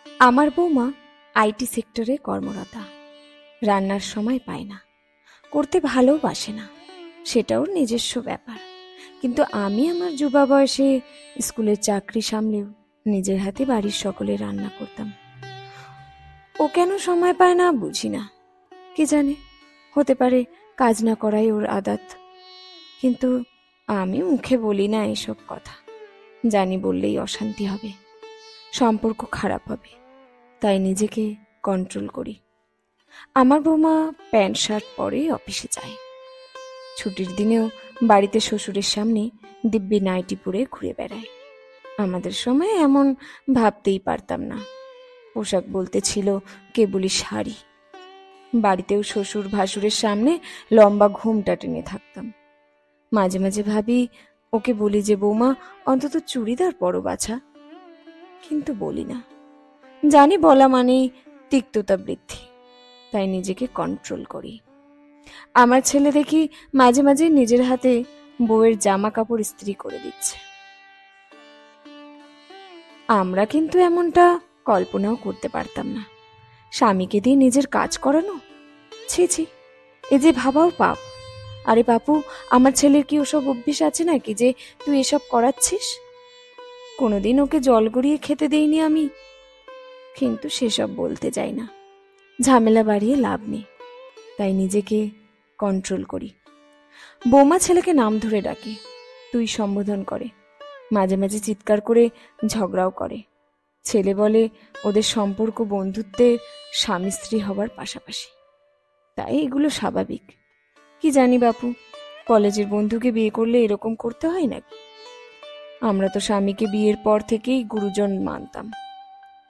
আমার বৌমা আইটি সেক্টরে কর্মরতা। রান্নার সময় পায় না, করতে ভালোবাসে না, সেটা ওর নিজস্ব ব্যাপার। কিন্তু আমি আমার যুবা বয়সে স্কুলের চাকরি সামলেও নিজের হাতে বাড়ির সকলে রান্না করতাম। ও কেন সময় পায় না বুঝি না। কে জানে, হতে পারে কাজ না করাই ওর আদাত। কিন্তু আমি মুখে বলি না এসব কথা, জানি বললেই অশান্তি হবে, সম্পর্ক খারাপ হবে, তাই নিজেকে কন্ট্রোল করি। আমার বৌমা প্যান্ট শার্ট পরে অফিসে যায়, ছুটির দিনেও বাড়িতে শ্বশুরের সামনে দিব্যি নাইটি পরে ঘুরে বেড়ায়। আমাদের সময় এমন ভাবতেই পারতাম না। পোশাক বলতে ছিল কেবলই শাড়ি। বাড়িতেও শ্বশুর ভাসুরের সামনে লম্বা ঘোমটা টেনে থাকতাম। মাঝে মাঝে ভাবি, ওকে বলি যে বৌমা অন্তত চুড়িদার পরো বাছা, কিন্তু বলি না। জানি বলা মানেই তিক্ততা বৃদ্ধি, তাই নিজেকে কন্ট্রোল করি। আমার ছেলে দেখি মাঝে মাঝে নিজের হাতে বউয়ের জামা কাপড় ইস্ত্রি করে দিচ্ছে। আমরা কিন্তু এমনটা কল্পনাও করতে পারতাম না। স্বামীকে দিয়ে নিজের কাজ করানো, ছি ছি, এ যে ভাবাও পাপ। আরে বাপু, আমার ছেলের কি ওসব অভ্যেস আছে নাকি যে তুই এসব করাচ্ছিস? কোনোদিন ওকে জল গড়িয়ে খেতে দেইনি আমি, কিন্তু সেসব বলতে যাই না, ঝামেলা বাড়িয়ে লাভ নেই, তাই নিজেকে কন্ট্রোল করি। বৌমা ছেলেকে নাম ধরে ডাকে, তুই সম্বোধন করে, মাঝে মাঝে চিৎকার করে ঝগড়াও করে। ছেলে বলে ওদের সম্পর্ক বন্ধুত্বের স্বামী স্ত্রী হবার পাশাপাশি, তাই এগুলো স্বাভাবিক। কি জানি বাপু, কলেজের বন্ধুকে বিয়ে করলে এরকম করতে হয় নাকি? আমরা তো স্বামীকে বিয়ের পর থেকেই গুরুজন মানতাম,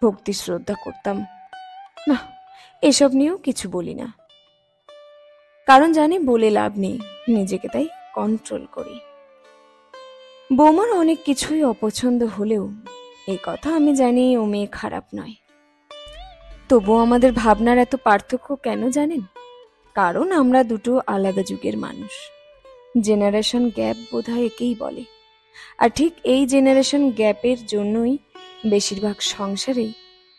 ভক্তি শ্রদ্ধা করতাম। না, এসব নিয়েও কিছু বলি না, কারণ জানি বলে লাভ নেই, নিজেকে তাই কন্ট্রোল করি। বৌমার অনেক কিছুই অপছন্দ হলেও এই কথা আমি জানি ও মেয়ে খারাপ নয়। তবুও আমাদের ভাবনার এত পার্থক্য কেন জানেন? কারণ আমরা দুটো আলাদা যুগের মানুষ। জেনারেশন গ্যাপ বোধহয় একেই বলে। আর ঠিক এই জেনারেশন গ্যাপের জন্যই বেশিরভাগ সংসারেই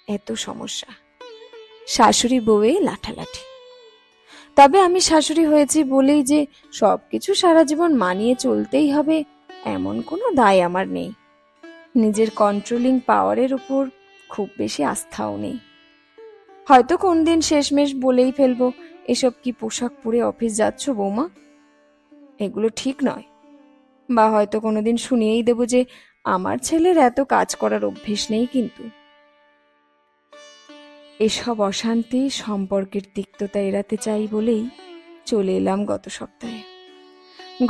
এত সমস্যা, শাশুড়ি বউয়ে লাঠালাঠি। তবে আমি শাশুড়ি হয়েছি বলেই যে সবকিছু সারা জীবন মানিয়ে চলতেই হবে এমন কোনো দায় আমার নেই। নিজের কন্ট্রোলিং পাওয়ারের উপর খুব বেশি আস্থাও নেই। হয়তো কোন দিন শেষমেশ বলেই ফেলবো, এসব কি পোশাক পরে অফিস যাচ্ছ বৌমা, এগুলো ঠিক নয়। বা হয়তো কোনোদিন শুনিয়েই দেব যে আমার ছেলের এত কাজ করার অভ্যেস নেই। কিন্তু এসব অশান্তি, সম্পর্কের তিক্ততা এড়াতে চাই বলেই চলে এলাম গত সপ্তাহে।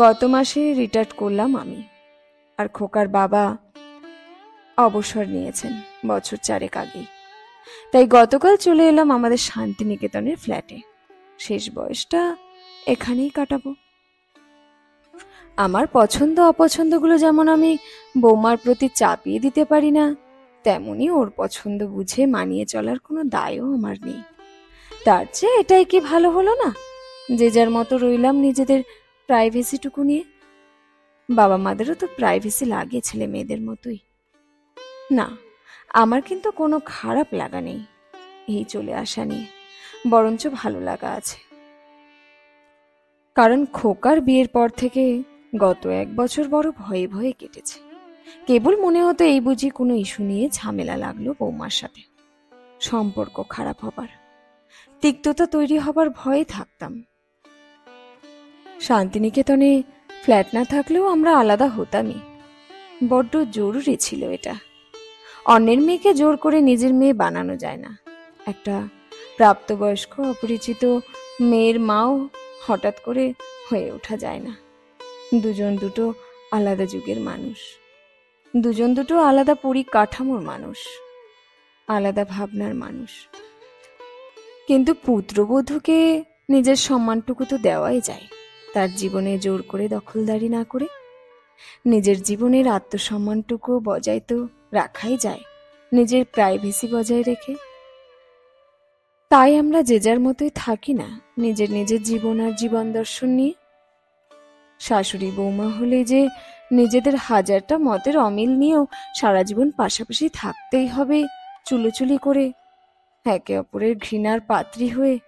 গত মাসে রিটায়ার করলাম আমি, আর খোকার বাবা অবসর নিয়েছেন বছর 4 আগেই। তাই গতকাল চলে এলাম আমাদের শান্তিনিকেতনের ফ্ল্যাটে। শেষ বয়সটা এখানেই কাটাবো। আমার পছন্দ অপছন্দগুলো যেমন আমি বৌমার প্রতি চাপিয়ে দিতে পারি না, তেমনি ওর পছন্দ বুঝে মানিয়ে চলার কোনো দায়ও আমার নেই। তার চেয়ে এটাই কি ভালো হলো না, যে যার মতো রইলাম নিজেদের প্রাইভেসিটুকু নিয়ে। বাবা মাদেরও তো প্রাইভেসি লাগে ছেলে মেয়েদের মতোই। না, আমার কিন্তু কোনো খারাপ লাগা নেই এই চলে আসা নিয়ে, বরঞ্চ ভালো লাগা আছে। কারণ খোকার বিয়ের পর থেকে গত 1 বছর বড় ভয়ে ভয়ে কেটেছে। কেবল মনে হতো এই বুঝি কোনো ইস্যু নিয়ে ঝামেলা লাগলো বৌমার সাথে, সম্পর্ক খারাপ হবার, তিক্ততা তৈরি হবার ভয়ে থাকতাম। শান্তিনিকেতনে ফ্ল্যাট না থাকলেও আমরা আলাদা হতামই, বড্ড জরুরি ছিল এটা। অন্যের মেয়েকে জোর করে নিজের মেয়ে বানানো যায় না। একটা প্রাপ্তবয়স্ক অপরিচিত মেয়ের মাও হঠাৎ করে হয়ে ওঠা যায় না। দুজন দুটো আলাদা যুগের মানুষ, দুজন দুটো আলাদা পরিকাঠামোর মানুষ, আলাদা ভাবনার মানুষ। কিন্তু পুত্রবধূকে নিজের সম্মানটুকু তো দেওয়াই যায়, তার জীবনে জোর করে দখলদারি না করে। নিজের জীবনের আত্মসম্মানটুকু বজায় তো রাখাই যায়, নিজের প্রাইভেসি বজায় রেখে। তাই আমরা যে যার মতোই থাকি না, নিজের নিজের জীবন আর জীবন দর্শন নিয়ে। শাশুড়ি বৌমা হলে যে নিজেদের হাজারটা মতের অমিল নিয়েও সারা জীবন পাশাপাশি থাকতেই হবে চুলোচুলি করে একে অপরের ঘৃণার পাত্রী হয়ে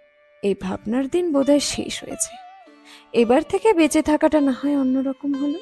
এই ভাবনার দিন বোধহয় শেষ হয়েছে। এবার থেকে বেঁচে থাকাটা না হয় অন্যরকম হলো।